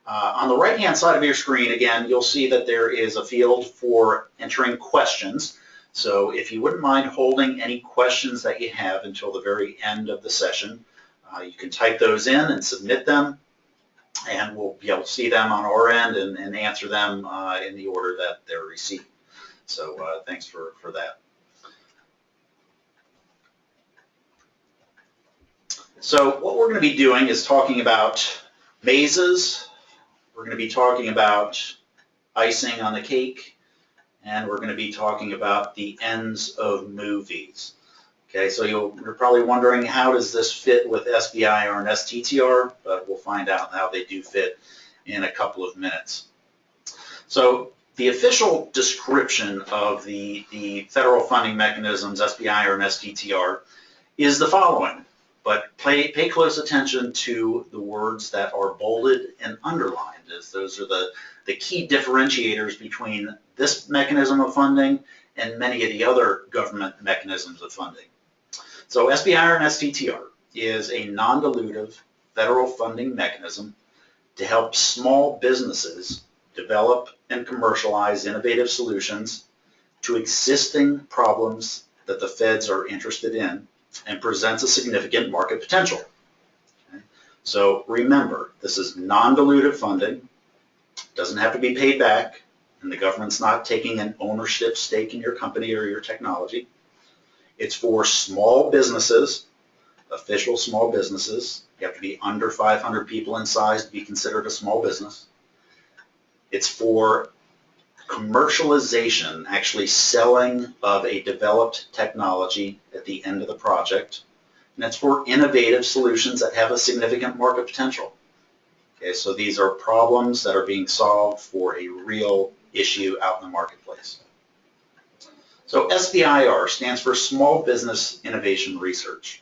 On the right-hand side of your screen, again, you'll see that there is a field for entering questions. So if you wouldn't mind holding any questions that you have until the very end of the session, you can type those in and submit them, and we'll be able to see them on our end and answer them in the order that they're received. So thanks for that. So what we're going to be doing is talking about mazes. We're going to be talking about icing on the cake, and we're going to be talking about the ends of movies. Okay, so you're probably wondering, how does this fit with SBIR and STTR? But we'll find out how they do fit in a couple of minutes. So the official description of the federal funding mechanisms, SBIR and STTR, is the following. But pay close attention to the words that are bolded and underlined, as those are the key differentiators between this mechanism of funding and many of the other government mechanisms of funding. So SBIR and STTR is a non-dilutive federal funding mechanism to help small businesses develop and commercialize innovative solutions to existing problems that the feds are interested in, and presents a significant market potential. Okay? So remember, this is non-dilutive funding, doesn't have to be paid back, and the government's not taking an ownership stake in your company or your technology. It's for small businesses, official small businesses. You have to be under 500 people in size to be considered a small business. It's for commercialization, actually selling of a developed technology at the end of the project, and it's for innovative solutions that have a significant market potential. Okay, so these are problems that are being solved for a real issue out in the marketplace. So SBIR stands for Small Business Innovation Research.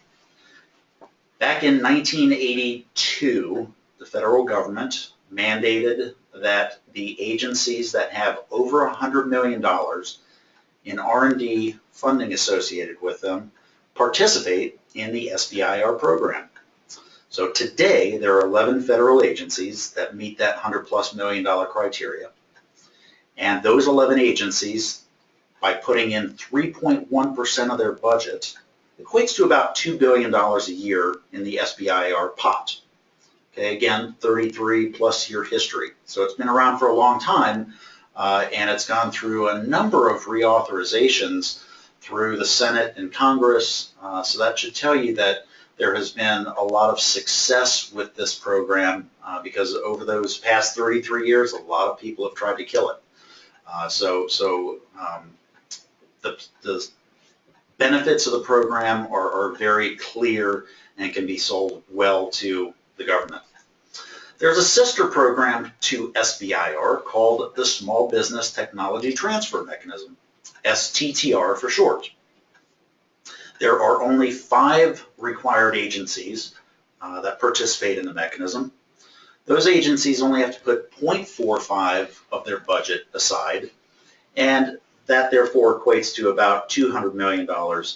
Back in 1982, the federal government mandated that the agencies that have over $100 million in R&D funding associated with them participate in the SBIR program. So today, there are 11 federal agencies that meet that $100+ million criteria. And those 11 agencies, by putting in 3.1% of their budget, equates to about $2 billion a year in the SBIR pot. Okay, again, 33+ year history. So it's been around for a long time, and it's gone through a number of reauthorizations through the Senate and Congress. So that should tell you that there has been a lot of success with this program because over those past 33 years, a lot of people have tried to kill it. The benefits of the program are very clear and can be sold well to the government. There's a sister program to SBIR called the Small Business Technology Transfer Mechanism, STTR for short. There are only 5 required agencies that participate in the mechanism. Those agencies only have to put 0.45 of their budget aside, and that therefore equates to about $200 million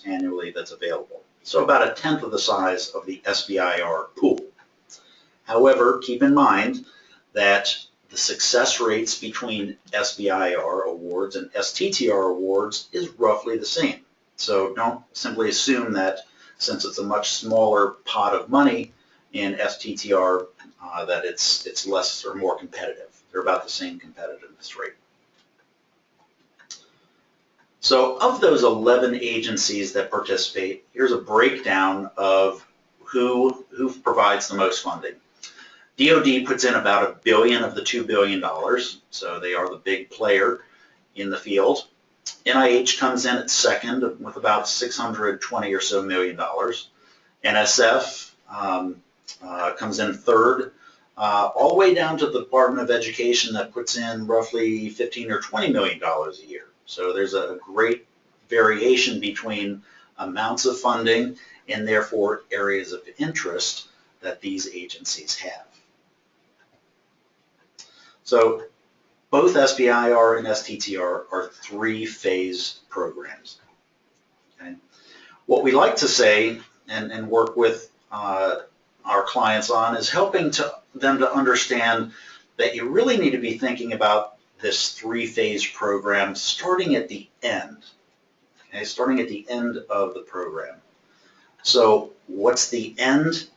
annually that's available. So about 1/10 of the size of the SBIR pool. However, keep in mind that the success rates between SBIR awards and STTR awards is roughly the same. So don't simply assume that since it's a much smaller pot of money in STTR that it's less or more competitive. They're about the same competitiveness rate. So of those 11 agencies that participate, here's a breakdown of who provides the most funding. DoD puts in about $1 billion of the $2 billion, so they are the big player in the field. NIH comes in at second with about $620 or so million. NSF comes in third, all the way down to the Department of Education that puts in roughly $15 or $20 million a year. So there's a great variation between amounts of funding and therefore areas of interest that these agencies have. So both SBIR and STTR are 3-phase programs. Okay? What we like to say and work with our clients on is helping them to understand that you really need to be thinking about this three-phase program starting at the end, okay, starting at the end of the program. So what's the end?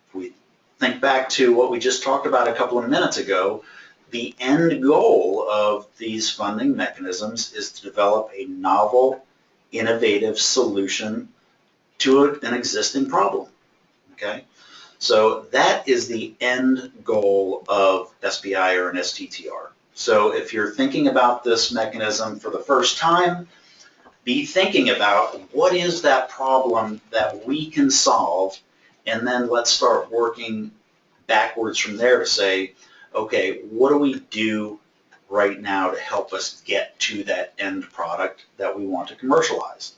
If we think back to what we just talked about a couple of minutes ago, the end goal of these funding mechanisms is to develop a novel, innovative solution to an existing problem, okay? So that is the end goal of SBIR and STTR. So if you're thinking about this mechanism for the first time, be thinking about what is that problem that we can solve, and then let's start working backwards from there to say, okay, what do we do right now to help us get to that end product that we want to commercialize?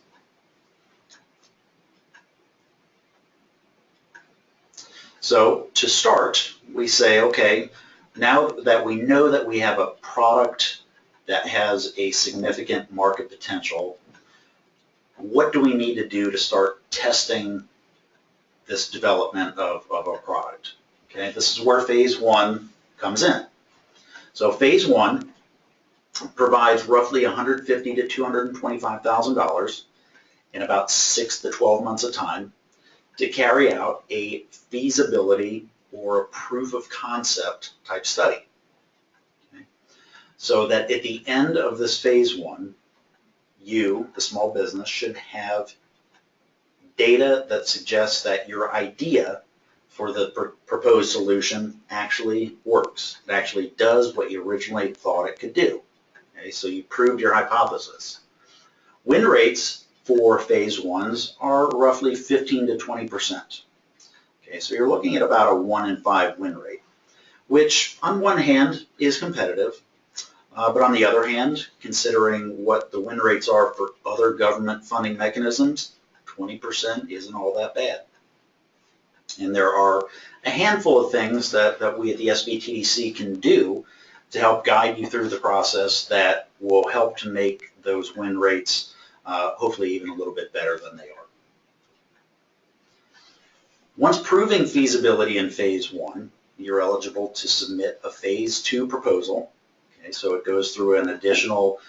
So to start, we say, okay, now that we know that we have a product that has a significant market potential, what do we need to do to start testing this development of our product? Okay, this is where phase one comes in. So phase one provides roughly $150,000 to $225,000 in about 6 to 12 months of time to carry out a feasibility or a proof of concept type study. Okay? So that at the end of this phase one, you, the small business, should have data that suggests that your idea for the proposed solution actually works. It actually does what you originally thought it could do. Okay? So you proved your hypothesis. Win rates for phase ones are roughly 15 to 20%. Okay, so you're looking at about a 1 in 5 win rate, which on one hand is competitive, but on the other hand, considering what the win rates are for other government funding mechanisms, 20% isn't all that bad. And there are a handful of things that we at the SBTDC can do to help guide you through the process that will help to make those win rates hopefully even a little bit better than they are. Once proving feasibility in phase one, you're eligible to submit a phase two proposal. Okay, so it goes through an additional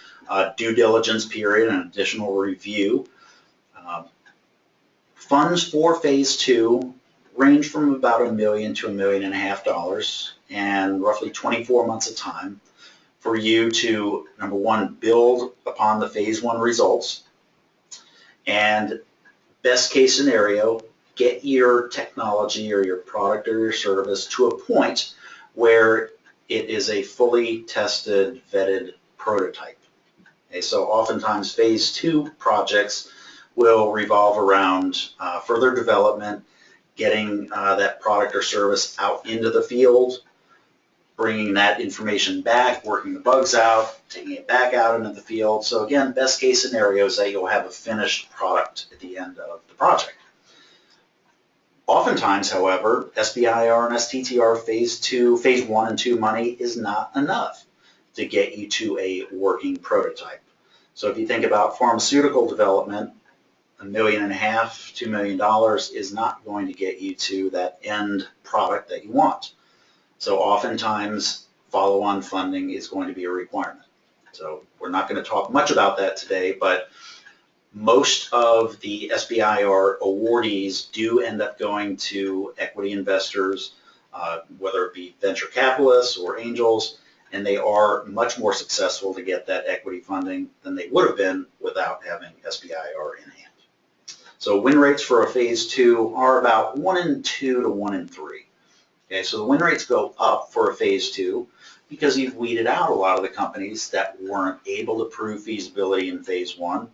due diligence period, an additional review. Funds for phase two range from about $1 million to $1.5 million and roughly 24 months of time for you to, number one, build upon the phase one results, and best case scenario, get your technology or your product or your service to a point where it is a fully tested, vetted prototype. Okay, so oftentimes phase two projects will revolve around further development, getting that product or service out into the field, bringing that information back, working the bugs out, taking it back out into the field. So again, best case scenario is that you'll have a finished product at the end of the project. Oftentimes, however, SBIR and STTR phase one and two money is not enough to get you to a working prototype. So if you think about pharmaceutical development, $1.5 million, $2 million is not going to get you to that end product that you want. So oftentimes, follow-on funding is going to be a requirement. So we're not going to talk much about that today, but most of the SBIR awardees do end up going to equity investors, whether it be venture capitalists or angels, and they are much more successful to get that equity funding than they would have been without having SBIR in hand. So win rates for a phase two are about 1 in 2 to 1 in 3. Okay, so the win rates go up for a phase two because you've weeded out a lot of the companies that weren't able to prove feasibility in phase one,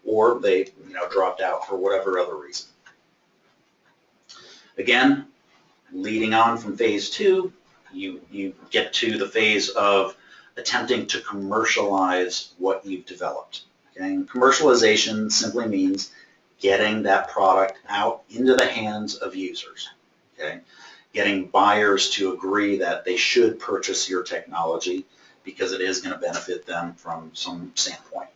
or they dropped out for whatever other reason. Again, leading on from phase two, you get to the phase of attempting to commercialize what you've developed. Okay? And commercialization simply means getting that product out into the hands of users. Okay? Getting buyers to agree that they should purchase your technology because it is going to benefit them from some standpoint.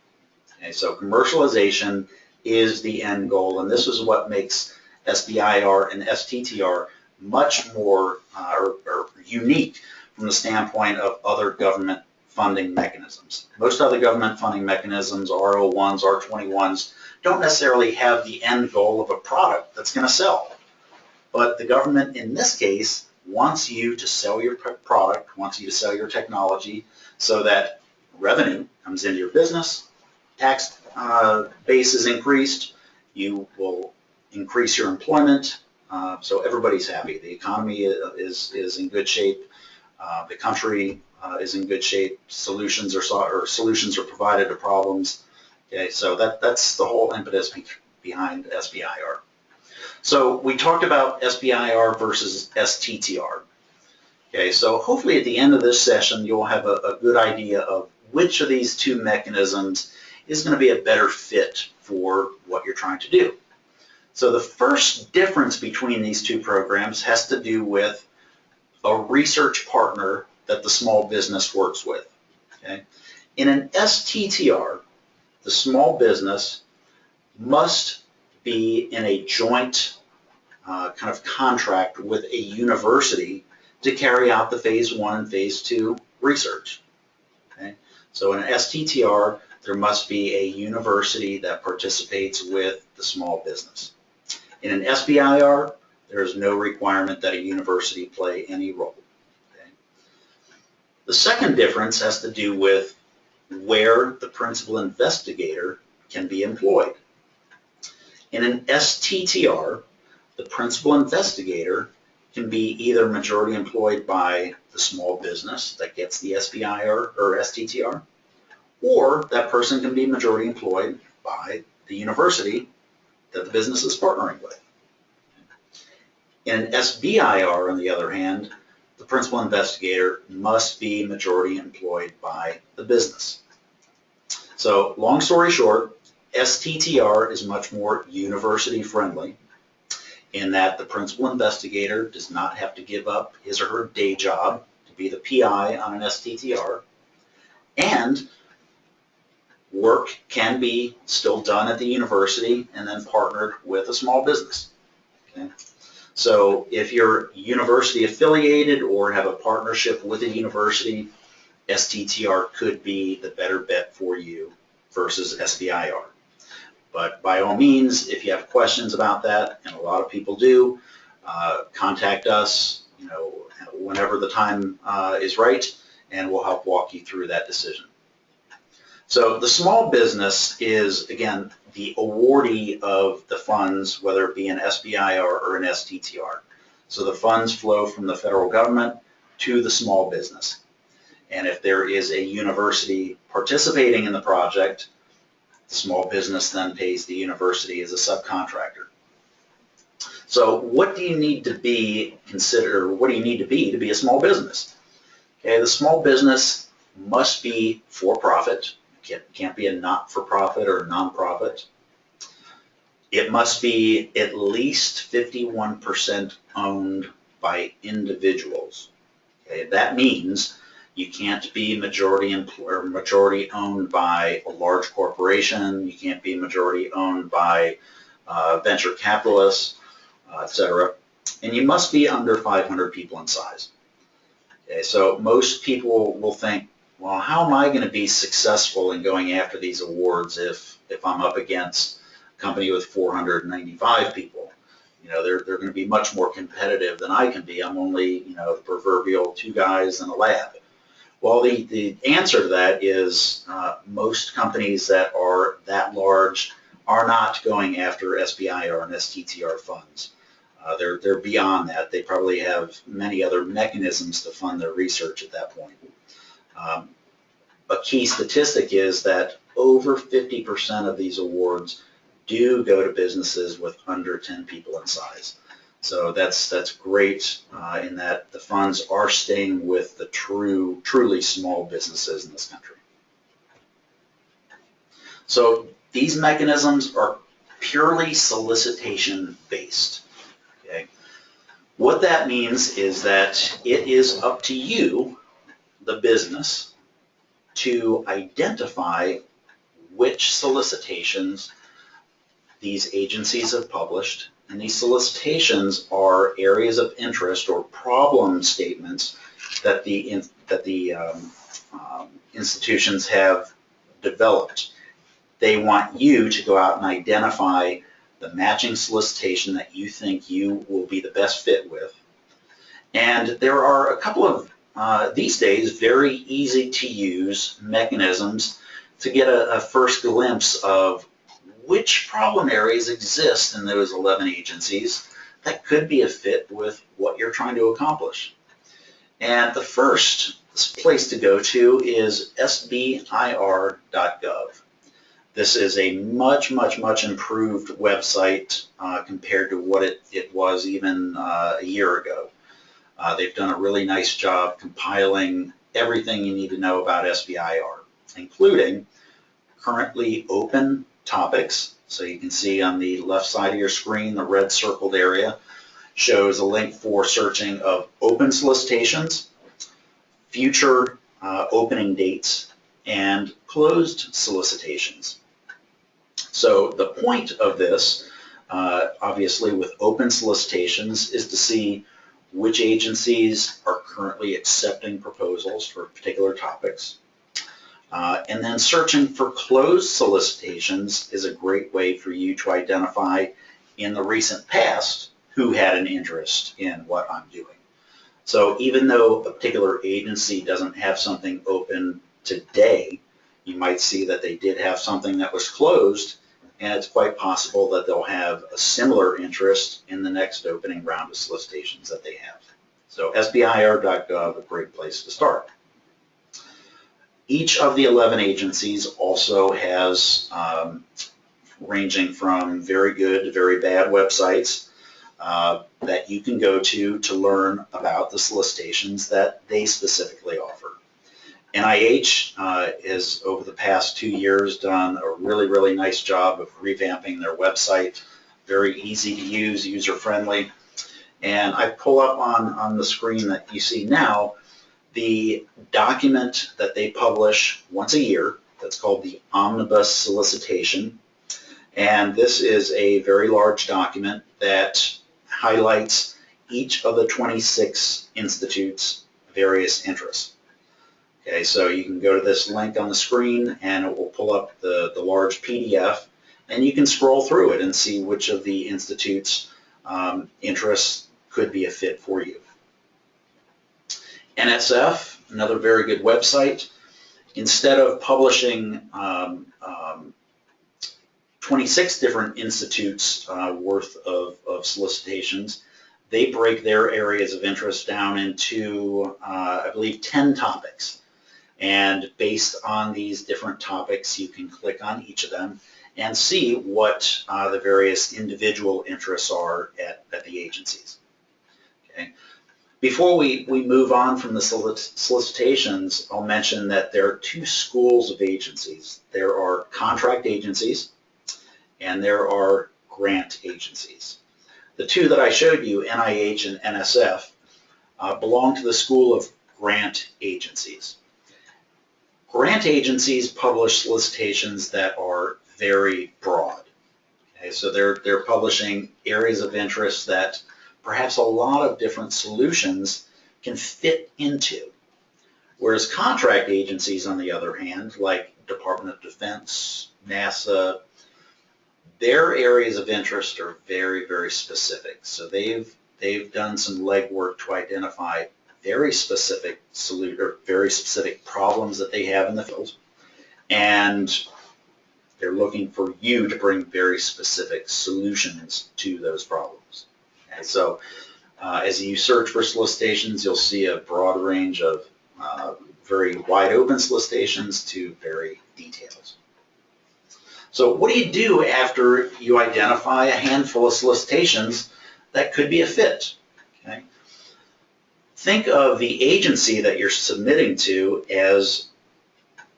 Okay, so commercialization is the end goal, and this is what makes SBIR and STTR much more or unique from the standpoint of other government funding mechanisms. Most other government funding mechanisms, R01s, R21s, don't necessarily have the end goal of a product that's going to sell. But the government in this case wants you to sell your product, wants you to sell your technology so that revenue comes into your business, tax base is increased, you will increase your employment, so everybody's happy. The economy is in good shape. The country is in good shape. Solutions are provided to problems. Okay, so that's the whole impetus behind SBIR. So we talked about SBIR versus STTR. Okay, so hopefully at the end of this session you'll have a good idea of which of these two mechanisms is going to be a better fit for what you're trying to do. So the first difference between these two programs has to do with a research partner that the small business works with. Okay? In an STTR, the small business must be in a joint kind of contract with a university to carry out the phase 1 and phase 2 research. Okay? So in an STTR, there must be a university that participates with the small business. In an SBIR, there is no requirement that a university play any role. Okay? The second difference has to do with where the principal investigator can be employed. In an STTR, the principal investigator can be either majority employed by the small business that gets the SBIR or STTR, or that person can be majority employed by the university that the business is partnering with. In an SBIR, on the other hand, the principal investigator must be majority employed by the business. So, long story short, STTR is much more university friendly in that the principal investigator does not have to give up his or her day job to be the PI on an STTR, and work can be still done at the university and then partnered with a small business. Okay? So if you're university affiliated or have a partnership with a university, STTR could be the better bet for you versus SBIR. But by all means, if you have questions about that, and a lot of people do, contact us, whenever the time is right, and we'll help walk you through that decision. So the small business is, again, the awardee of the funds, whether it be an SBIR or an STTR. So the funds flow from the federal government to the small business. And if there is a university participating in the project, the small business then pays the university as a subcontractor. So what do you need to be to be a small business? Okay, the small business must be for profit. It can't be a not-for-profit or a non-profit. It must be at least 51% owned by individuals. Okay, that means you can't be majority owned by a large corporation. You can't be majority owned by venture capitalists, etc. And you must be under 500 people in size. Okay, so most people will think, well, how am I going to be successful in going after these awards if I'm up against a company with 495 people? They're going to be much more competitive than I can be. I'm only, the proverbial 2 guys in a lab. Well, the answer to that is most companies that are that large are not going after SBIR and STTR funds. They're beyond that. They probably have many other mechanisms to fund their research at that point. A key statistic is that over 50% of these awards do go to businesses with under 10 people in size. So that's great in that the funds are staying with the truly small businesses in this country. So these mechanisms are purely solicitation based. Okay? What that means is that it is up to you, the business, to identify which solicitations these agencies have published, and these solicitations are areas of interest or problem statements that the institutions have developed. They want you to go out and identify the matching solicitation that you think you will be the best fit with. And there are a couple of, these days, very easy to use mechanisms to get a first glimpse of which problem areas exist in those 11 agencies that could be a fit with what you're trying to accomplish. And the first place to go to is SBIR.gov. This is a much improved website compared to what it was even a year ago. They've done a really nice job compiling everything you need to know about SBIR, including currently open topics. So you can see on the left side of your screen, the red circled area shows a link for searching of open solicitations, future opening dates, and closed solicitations. So the point of this, obviously with open solicitations, is to see which agencies are currently accepting proposals for particular topics. And then searching for closed solicitations is a great way for you to identify in the recent past who had an interest in what I'm doing. So even though a particular agency doesn't have something open today, you might see that they did have something that was closed, and it's quite possible that they'll have a similar interest in the next opening round of solicitations that they have. So SBIR.gov, a great place to start. Each of the 11 agencies also has ranging from very good to very bad websites that you can go to learn about the solicitations that they specifically offer. NIH has, over the past 2 years, done a really nice job of revamping their website. Very easy to use, user-friendly. And I pull up on the screen that you see now the document that they publish once a year that's called the Omnibus Solicitation. And this is a very large document that highlights each of the 26 institutes' various interests. Okay, so you can go to this link on the screen and it will pull up the large PDF, and you can scroll through it and see which of the institutes' interests could be a fit for you. NSF, another very good website. Instead of publishing 26 different institutes worth of solicitations, they break their areas of interest down into, I believe, 10 topics. And based on these different topics, you can click on each of them and see what the various individual interests are at the agencies. Okay. Before we move on from the solicitations, I'll mention that there are two schools of agencies. There are contract agencies and there are grant agencies. The two that I showed you, NIH and NSF, belong to the school of grant agencies. Grant agencies publish solicitations that are very broad. Okay, so they're publishing areas of interest that perhaps a lot of different solutions can fit into. Whereas contract agencies, on the other hand, like Department of Defense, NASA, their areas of interest are very specific. So they've done some legwork to identify very specific problems that they have in the field, and they're looking for you to bring very specific solutions to those problems. Okay, so as you search for solicitations, you'll see a broad range of very wide open solicitations to very detailed. So what do you do after you identify a handful of solicitations that could be a fit? Okay. Think of the agency that you're submitting to as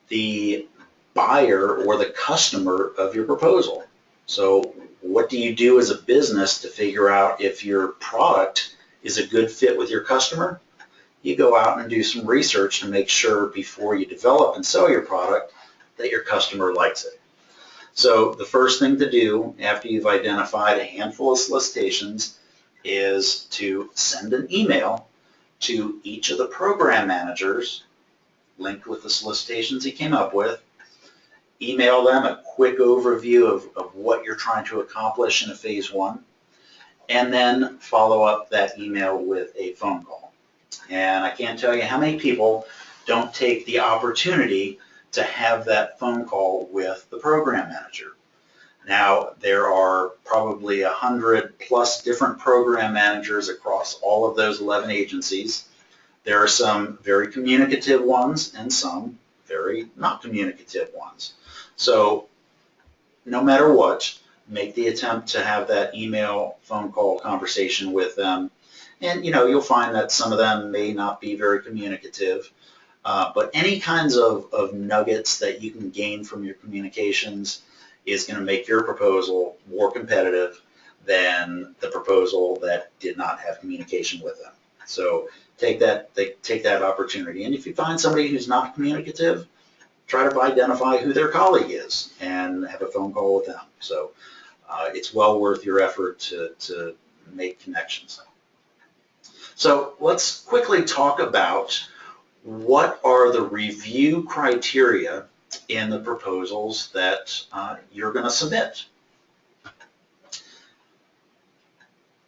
the buyer or the customer of your proposal. So what do you do as a business to figure out if your product is a good fit with your customer? You go out and do some research to make sure before you develop and sell your product that your customer likes it. So the first thing to do after you've identified a handful of solicitations is to send an email to each of the program managers, linked with the solicitations he came up with, email them a quick overview of what you're trying to accomplish in a phase one, and then follow up that email with a phone call. And I can't tell you how many people don't take the opportunity to have that phone call with the program manager. Now, there are probably 100+ different program managers across all of those 11 agencies. There are some very communicative ones and some very not communicative ones. So no matter what, make the attempt to have that email, phone call conversation with them. And you'll find that some of them may not be very communicative, but any kinds of nuggets that you can gain from your communications is going to make your proposal more competitive than the proposal that did not have communication with them. So take that opportunity. And if you find somebody who's not communicative, try to identify who their colleague is and have a phone call with them. So it's well worth your effort to make connections. So let's quickly talk about what are the review criteria in the proposals that you're going to submit.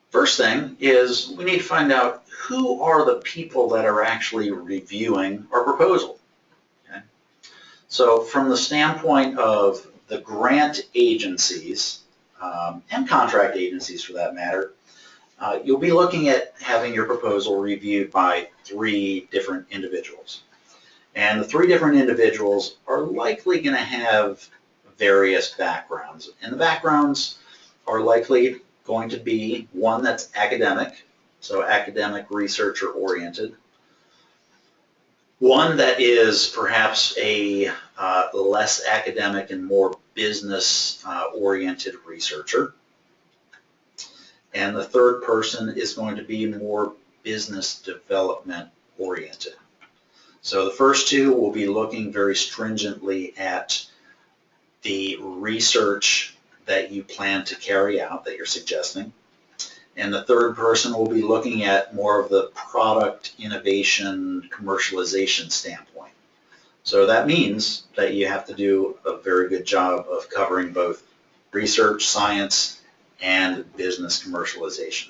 First thing is we need to find out who are the people that are actually reviewing our proposal. Okay? So from the standpoint of the grant agencies, and contract agencies for that matter, you'll be looking at having your proposal reviewed by 3 different individuals. And the 3 different individuals are likely going to have various backgrounds. And the backgrounds are likely going to be one that's academic, so academic researcher oriented. One that is perhaps a less academic and more business oriented researcher. And the third person is going to be more business development oriented. So the first 2 will be looking very stringently at the research that you plan to carry out, that you're suggesting. And the third person will be looking at more of the product innovation commercialization standpoint. So that means that you have to do a very good job of covering both research, science, and business commercialization.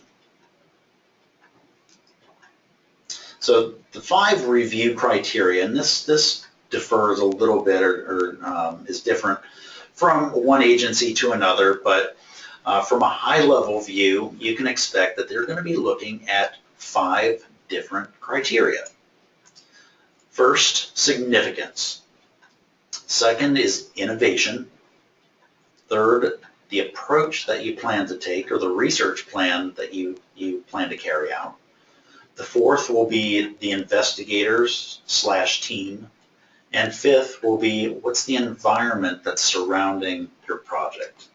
So the 5 review criteria, and this differs a little bit or is different from one agency to another, but from a high-level view, you can expect that they're going to be looking at 5 different criteria. First, significance. Second is innovation. Third, the approach that you plan to take, or the research plan that you plan to carry out. The 4th will be the investigators/team. And 5th will be what's the environment that's surrounding your project.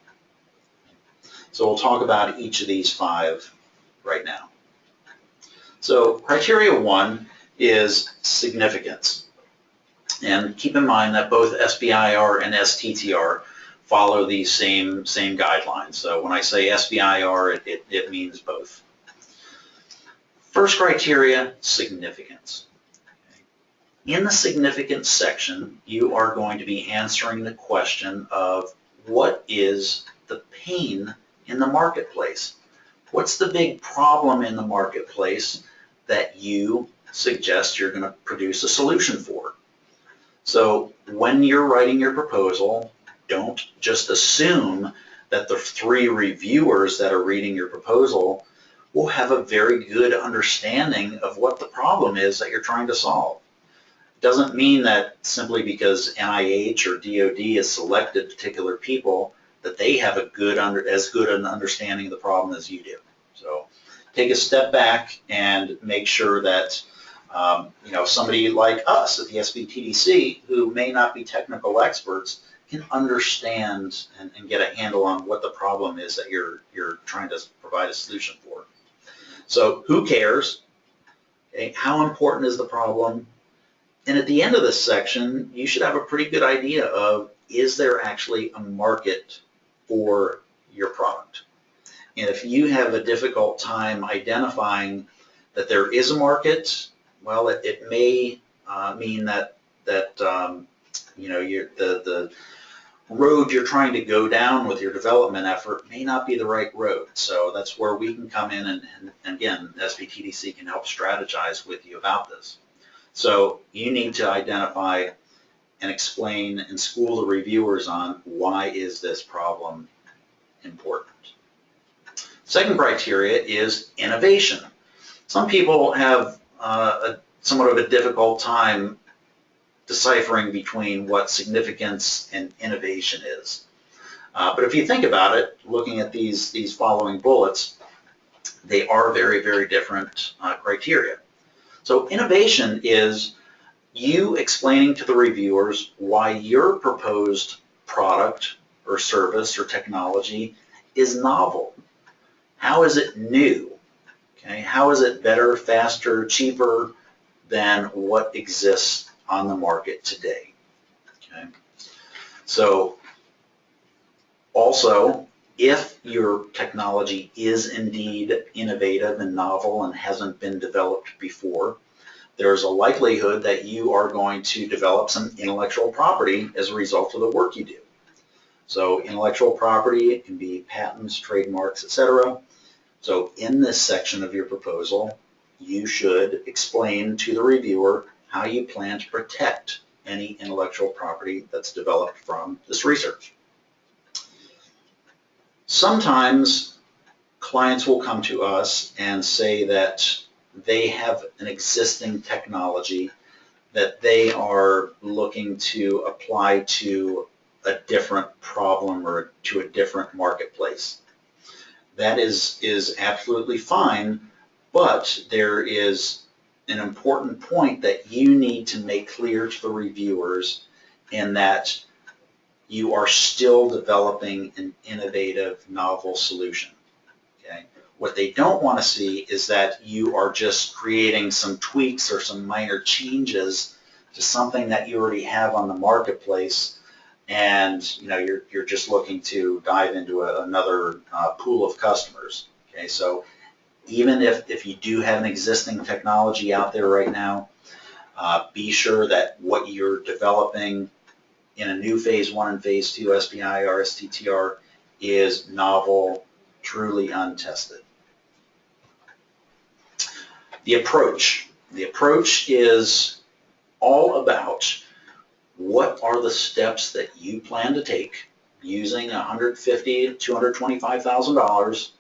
So we'll talk about each of these 5 right now. So criteria 1 is significance. And keep in mind that both SBIR and STTR follow these same guidelines. So when I say SBIR, it means both. First criteria, significance. In the significance section, you are going to be answering the question of what is the pain in the marketplace? What's the big problem in the marketplace that you suggest you're going to produce a solution for? So when you're writing your proposal, don't just assume that the 3 reviewers that are reading your proposal will have a very good understanding of what the problem is that you're trying to solve. Doesn't mean that simply because NIH or DoD has selected particular people that they have as good an understanding of the problem as you do. So take a step back and make sure that somebody like us at the SBTDC, who may not be technical experts, can understand and get a handle on what the problem is that you're trying to provide a solution for. So who cares? Okay, how important is the problem? And at the end of this section, you should have a pretty good idea of, is there actually a market for your product? And if you have a difficult time identifying That there is a market, well, it may mean that you know, the road you're trying to go down with your development effort may not be the right road. So that's where we can come in, and again, SBTDC can help strategize with you about this. So you need to identify and explain and school the reviewers on why is this problem important. Second criteria is innovation. Some people have somewhat of a difficult time deciphering between what significance and innovation is. But if you think about it, looking at these following bullets, they are very, very different criteria. So innovation is you explaining to the reviewers why your proposed product or service or technology is novel. How is it new? Okay, how is it better, faster, cheaper than what exists on the market today? Okay. So also, if your technology is indeed innovative and novel and hasn't been developed before, there's a likelihood that you are going to develop some intellectual property as a result of the work you do. So intellectual property, it can be patents, trademarks, etc. So in this section of your proposal, you should explain to the reviewer how you plan to protect any intellectual property that's developed from this research. Sometimes clients will come to us and say that they have an existing technology that they are looking to apply to a different problem or to a different marketplace. That is absolutely fine, but there is an important point that you need to make clear to the reviewers, in that you are still developing an innovative, novel solution. Okay? What they don't want to see is that you are just creating some tweaks or some minor changes to something that you already have on the marketplace, and you know, you're just looking to dive into another pool of customers. Okay, so even if you do have an existing technology out there right now, be sure that what you're developing in a new phase 1 and phase 2 SBIR, STTR is novel, truly untested. The approach. The approach is all about what are the steps that you plan to take using $150,000 to $225,000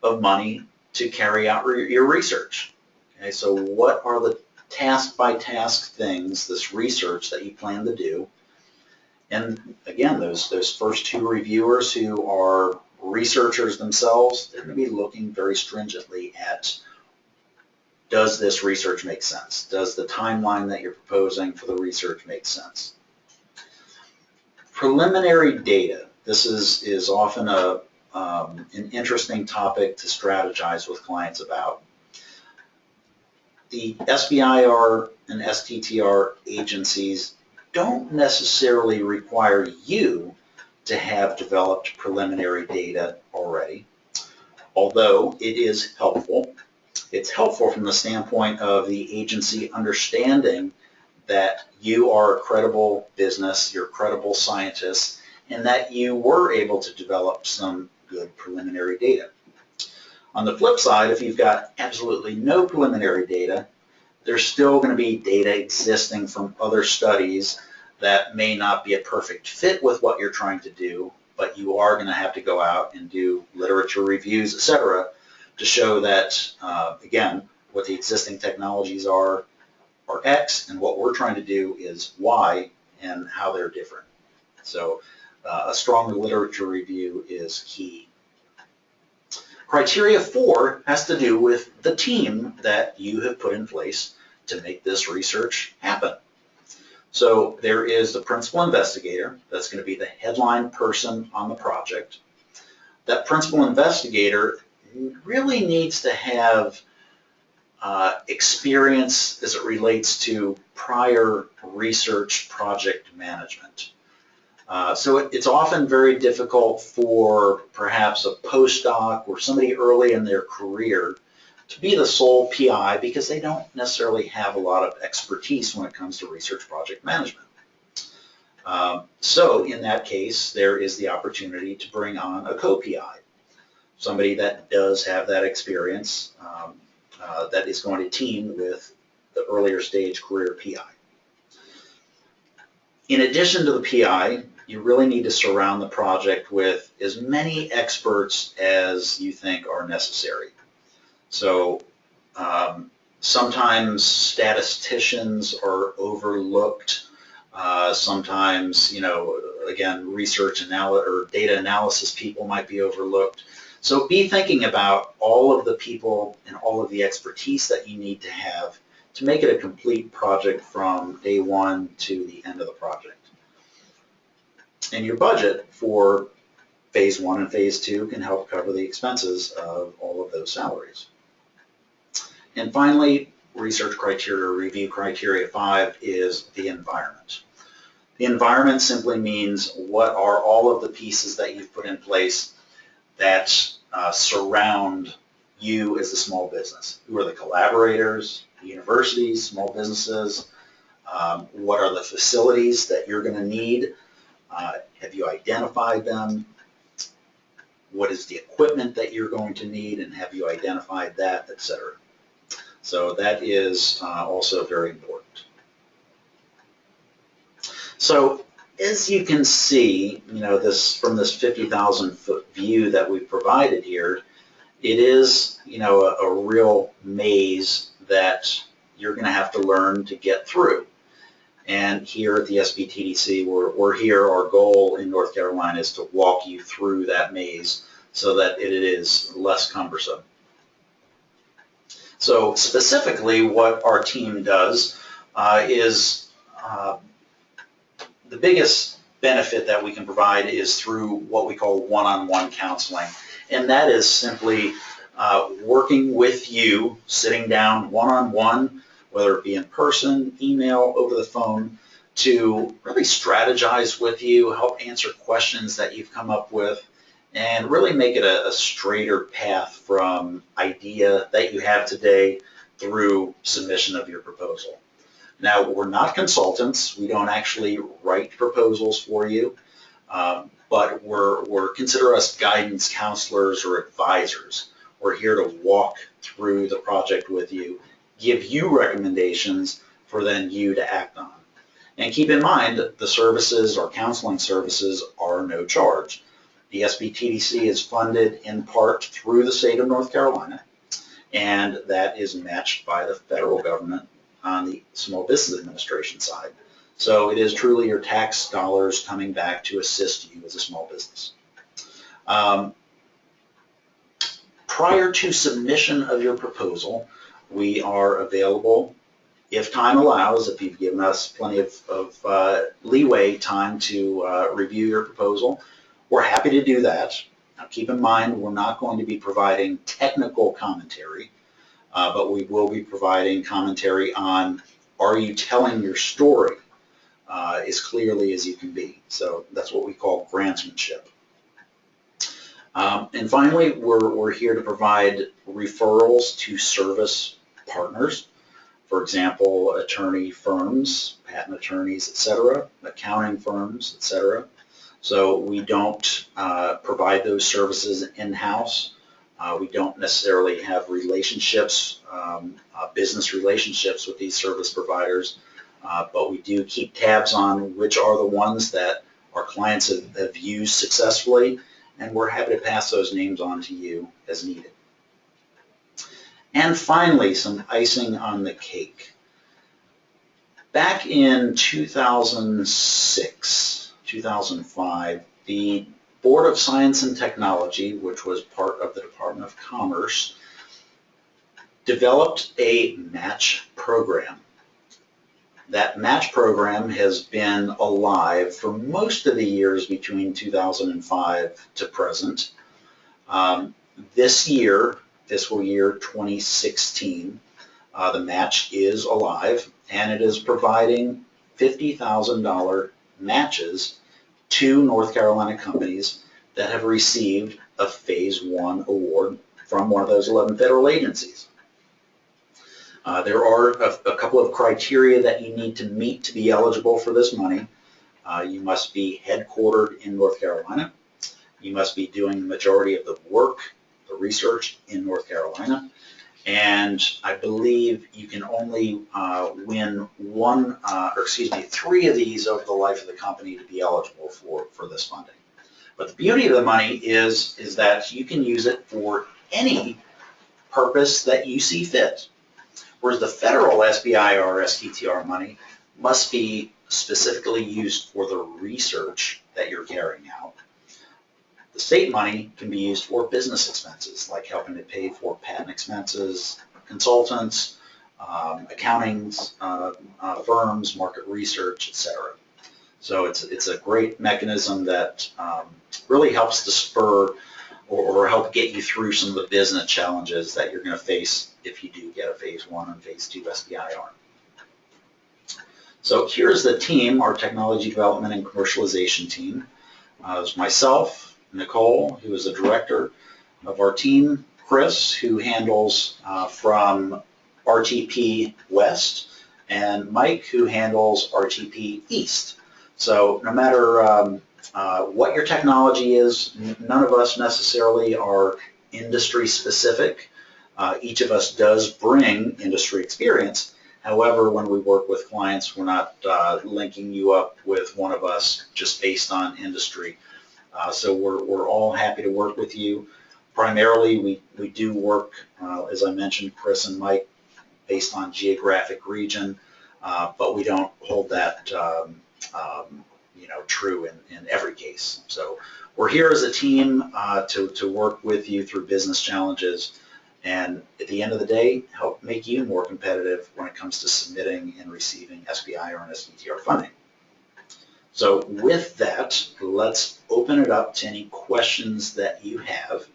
of money to carry out your research. Okay, so what are the task-by-task things, this research that you plan to do? And again, those first two reviewers who are researchers themselves, they're going to be looking very stringently at, does this research make sense? Does the timeline that you're proposing for the research make sense? Preliminary data. This is often an interesting topic to strategize with clients about. The SBIR and STTR agencies don't necessarily require you to have developed preliminary data already, although it is helpful. It's helpful from the standpoint of the agency understanding that you are a credible business, you're a credible scientist, and that you were able to develop some good preliminary data. On the flip side, if you've got absolutely no preliminary data, there's still going to be data existing from other studies that may not be a perfect fit with what you're trying to do, but you are going to have to go out and do literature reviews, etc., to show that, again, what the existing technologies are X, and what we're trying to do is Y, and how they're different. So a strong literature review is key. Criteria 4 has to do with the team that you have put in place to make this research happen. So there is the principal investigator. That's going to be the headline person on the project. That principal investigator really needs to have experience as it relates to prior research project management. So it's often very difficult for perhaps a postdoc or somebody early in their career to be the sole PI because they don't necessarily have a lot of expertise when it comes to research project management. So in that case, there is the opportunity to bring on a co-PI, somebody that does have that experience that is going to team with the earlier stage career PI. In addition to the PI, you really need to surround the project with as many experts as you think are necessary. So sometimes statisticians are overlooked. Sometimes, again, research or data analysis people might be overlooked. So be thinking about all of the people and all of the expertise that you need to have to make it a complete project from day one to the end of the project. And your budget for phase 1 and phase 2 can help cover the expenses of all of those salaries. And finally, research criteria, review criteria 5 is the environment. The environment simply means what are all of the pieces that you've put in place that surround you as a small business. Who are the collaborators, the universities, small businesses? What are the facilities that you're going to need? Have you identified them? What is the equipment that you're going to need, and have you identified that, etc.? So that is also very important. So as you can see, this from this 50,000-foot view that we've provided here, it is, a real maze that you're going to have to learn to get through. And here at the SBTDC, we're here. Our goal in North Carolina is to walk you through that maze so that it is less cumbersome. So specifically, what our team does is the biggest benefit that we can provide is through what we call one-on-one counseling. And that is simply working with you, sitting down one-on-one, whether it be in person, email, over the phone, to really strategize with you, help answer questions that you've come up with, and really make it a straighter path from idea that you have today through submission of your proposal. Now, we're not consultants. We don't actually write proposals for you, but consider us guidance counselors or advisors. We're here to walk through the project with you, give you recommendations for then you to act on. And keep in mind that the services, our counseling services, are no charge. The SBTDC is funded in part through the state of North Carolina, and that is matched by the federal government on the Small Business Administration side. So it is truly your tax dollars coming back to assist you as a small business. Prior to submission of your proposal, we are available, if time allows, if you've given us plenty of leeway time to review your proposal, we're happy to do that. Now keep in mind, we're not going to be providing technical commentary, but we will be providing commentary on, are you telling your story as clearly as you can be? So that's what we call grantsmanship. And finally, we're here to provide referrals to service partners. For example, attorney firms, patent attorneys, etc., accounting firms, etc. So we don't provide those services in-house. We don't necessarily have relationships, business relationships with these service providers, but we do keep tabs on which are the ones that our clients have used successfully, and we're happy to pass those names on to you as needed. And finally, some icing on the cake. Back in 2006, 2005, the Board of Science and Technology, which was part of the Department of Commerce, developed a match program. That match program has been alive for most of the years between 2005 to present. This year, fiscal year 2016, the match is alive, and it is providing $50,000 matches to North Carolina companies that have received a Phase 1 award from one of those 11 federal agencies. There are a couple of criteria that you need to meet to be eligible for this money. You must be headquartered in North Carolina. You must be doing the majority of the work, the research in North Carolina. And I believe you can only win three of these over the life of the company to be eligible for this funding. But the beauty of the money is that you can use it for any purpose that you see fit. Whereas the federal SBIR, STTR money must be specifically used for the research that you're carrying out. The state money can be used for business expenses, like helping to pay for patent expenses, consultants, accounting firms, market research, etc. So it's a great mechanism that really helps to spur or help get you through some of the business challenges that you're going to face if you do get a Phase 1 and Phase 2 SBIR. So here's the team, our technology development and commercialization team. There's myself, Nicole, who is the director of our team, Chris, who handles from RTP West, and Mike, who handles RTP East. So no matter what your technology is, none of us necessarily are industry specific. Each of us does bring industry experience. However, when we work with clients, we're not linking you up with one of us just based on industry. So we're all happy to work with you. Primarily, we do work, as I mentioned, Chris and Mike, based on geographic region, but we don't hold that true in every case. So we're here as a team to work with you through business challenges, and at the end of the day, help make you more competitive when it comes to submitting and receiving SBIR and STTR funding. So with that, let's open it up to any questions that you have.